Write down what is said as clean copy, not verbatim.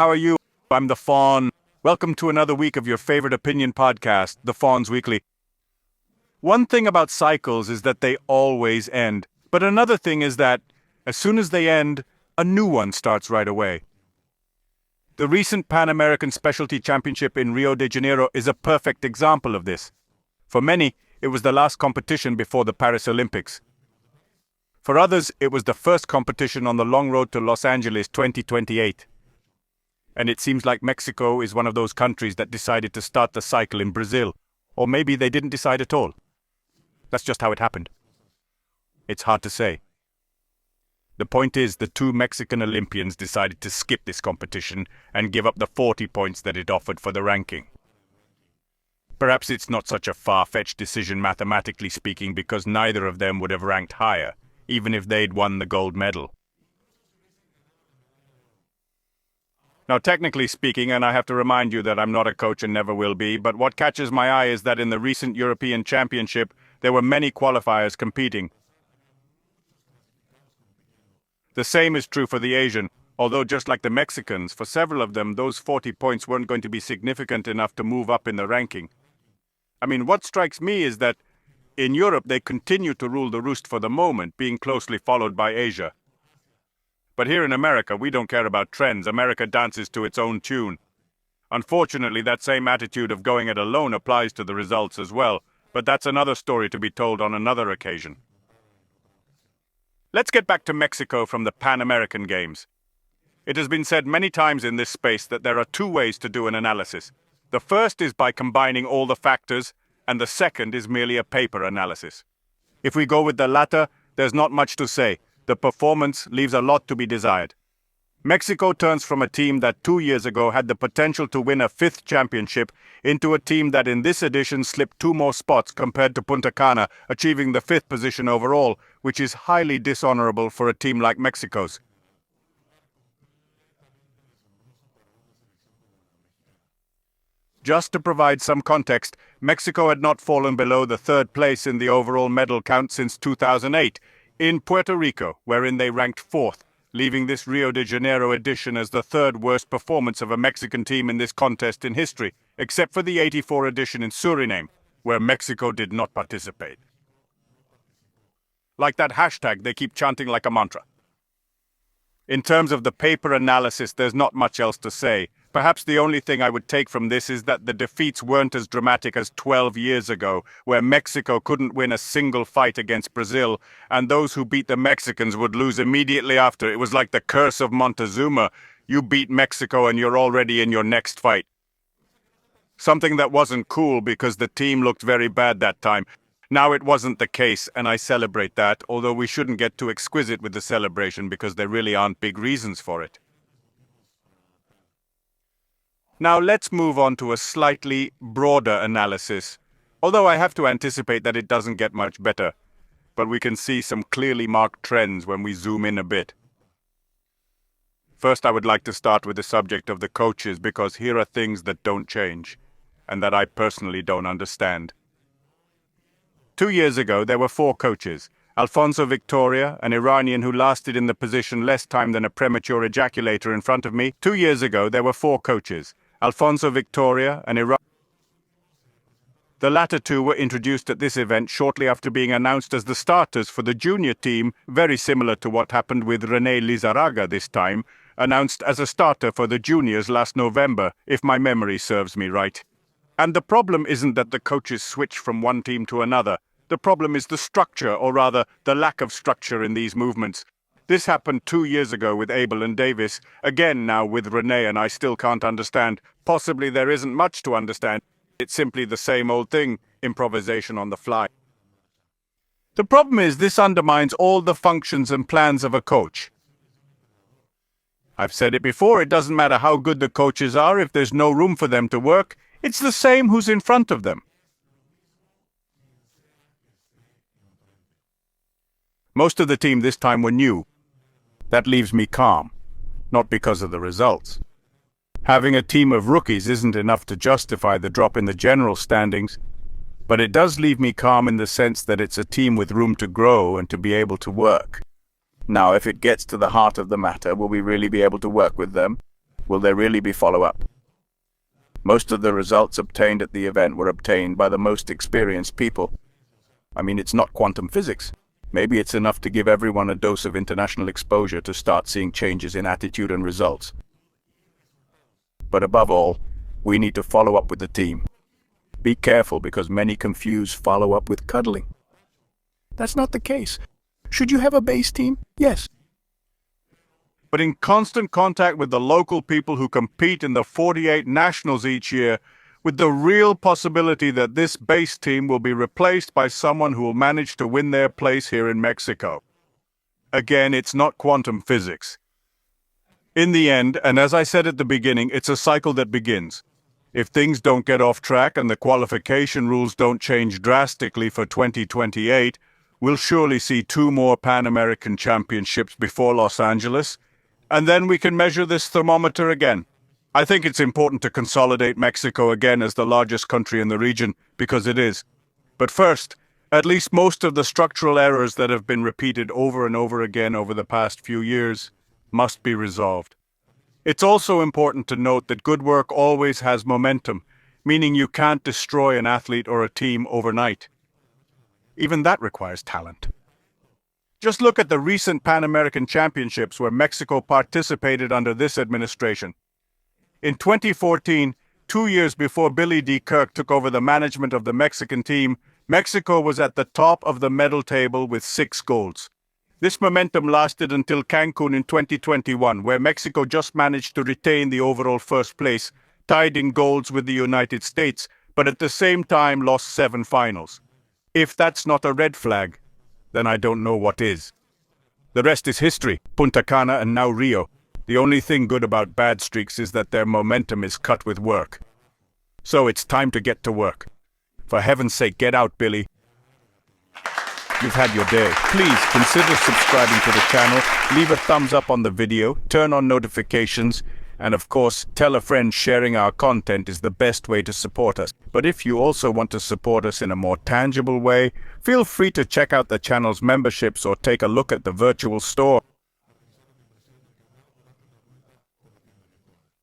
how are you? I'm the Faun. Welcome to another week of your favorite opinion podcast, the Faun's Weekly. One thing about cycles is that they always end. But another thing is that, as soon as they end, a new one starts right away. The recent Pan American Specialty Championship in Rio de Janeiro is a perfect example of this. For many, it was the last competition before the Paris Olympics. For others, it was the first competition on the long road to Los Angeles 2028. And it seems like Mexico is one of those countries that decided to start the cycle in Brazil. Or maybe they didn't decide at all. That's just how it happened. It's hard to say. The point is, the two Mexican Olympians decided to skip this competition and give up the 40 points that it offered for the ranking. Perhaps it's not such a far-fetched decision mathematically speaking, because neither of them would have ranked higher, even if they'd won the gold medal. Now, technically speaking, and I have to remind you that I'm not a coach and never will be, but what catches my eye is that in the recent European Championship, there were many qualifiers competing. The same is true for the Asian, although just like the Mexicans, for several of them, those 40 points weren't going to be significant enough to move up in the ranking. I mean, what strikes me is that in Europe, they continue to rule the roost for the moment, being closely followed by Asia. But here in America, we don't care about trends. America dances to its own tune. Unfortunately, that same attitude of going it alone applies to the results as well, but that's another story to be told on another occasion. Let's get back to Mexico from the Pan American Games. It has been said many times in this space that there are two ways to do an analysis. The first is by combining all the factors, and the second is merely a paper analysis. If we go with the latter, there's not much to say. The performance leaves a lot to be desired. Mexico turns from a team that 2 years ago had the potential to win a fifth championship into a team that in this edition slipped 2 more spots compared to Punta Cana, achieving the 5th position overall, which is highly dishonorable for a team like Mexico's. Just to provide some context, Mexico had not fallen below the 3rd place in the overall medal count since 2008, in Puerto Rico, wherein they ranked 4th. Leaving this Rio de Janeiro edition as the 3rd worst performance of a Mexican team in this contest in history, except for the '84 edition in Suriname, where Mexico did not participate. Like that hashtag they keep chanting like a mantra. In terms of the paper analysis, there's not much else to say. Perhaps the only thing I would take from this is that the defeats weren't as dramatic as 12 years ago, where Mexico couldn't win a single fight against Brazil, and those who beat the Mexicans would lose immediately after. It was like the curse of Montezuma. You beat Mexico and you're already in your next fight. Something that wasn't cool because the team looked very bad that time. Now it wasn't the case, and I celebrate that, although we shouldn't get too exquisite with the celebration because there really aren't big reasons for it. Now let's move on to a slightly broader analysis, although I have to anticipate that it doesn't get much better, but we can see some clearly marked trends when we zoom in a bit. First, I would like to start with the subject of the coaches, because here are things that don't change, and that I personally don't understand. 2 years ago, there were 4 coaches. Alfonso Victoria, an Iranian who lasted in the position less time than a premature ejaculator in front of me. 2 years ago, there were 4 coaches. Alfonso Victoria, an Iranian. The latter 2 were introduced at this event shortly after being announced as the starters for the junior team, very similar to what happened with René Lizarraga this time, announced as a starter for the juniors last November, if my memory serves me right. And the problem isn't that the coaches switch from one team to another. The problem is the structure, or rather, the lack of structure in these movements. This happened 2 years ago with Abel and Davis, again now with René, and I still can't understand. Possibly there isn't much to understand. It's simply the same old thing, improvisation on the fly. The problem is this undermines all the functions and plans of a coach. I've said it before, it doesn't matter how good the coaches are if there's no room for them to work. It's the same who's in front of them. Most of the team this time were new. That leaves me calm, not because of the results. Having a team of rookies isn't enough to justify the drop in the general standings, but it does leave me calm in the sense that it's a team with room to grow and to be able to work. Now, if it gets to the heart of the matter, will we really be able to work with them? Will there really be follow-up? Most of the results obtained at the event were obtained by the most experienced people. I mean, it's not quantum physics. Maybe it's enough to give everyone a dose of international exposure to start seeing changes in attitude and results. But above all, we need to follow up with the team. Be careful because many confuse follow-up with cuddling. That's not the case. Should you have a base team? Yes. But in constant contact with the local people who compete in the 48 nationals each year, with the real possibility that this base team will be replaced by someone who will manage to win their place here in Mexico. Again, it's not quantum physics. In the end, and as I said at the beginning, it's a cycle that begins. If things don't get off track and the qualification rules don't change drastically for 2028, we'll surely see 2 more Pan American Championships before Los Angeles, and then we can measure this thermometer again. I think it's important to consolidate Mexico again as the largest country in the region, because it is. But first, at least most of the structural errors that have been repeated over and over again over the past few years must be resolved. It's also important to note that good work always has momentum, meaning you can't destroy an athlete or a team overnight. Even that requires talent. Just look at the recent Pan American Championships where Mexico participated under this administration. In 2014, 2 years before Billy D. Kirk took over the management of the Mexican team, Mexico was at the top of the medal table with 6 golds. This momentum lasted until Cancun in 2021, where Mexico just managed to retain the overall first place, tied in golds with the United States, but at the same time lost 7 finals. If that's not a red flag, then I don't know what is. The rest is history, Punta Cana and now Rio. The only thing good about bad streaks is that their momentum is cut with work. So it's time to get to work. For heaven's sake, get out, Billy. You've had your day. Please consider subscribing to the channel, leave a thumbs up on the video, turn on notifications, and of course, tell a friend. Sharing our content is the best way to support us. But if you also want to support us in a more tangible way, feel free to check out the channel's memberships or take a look at the virtual store.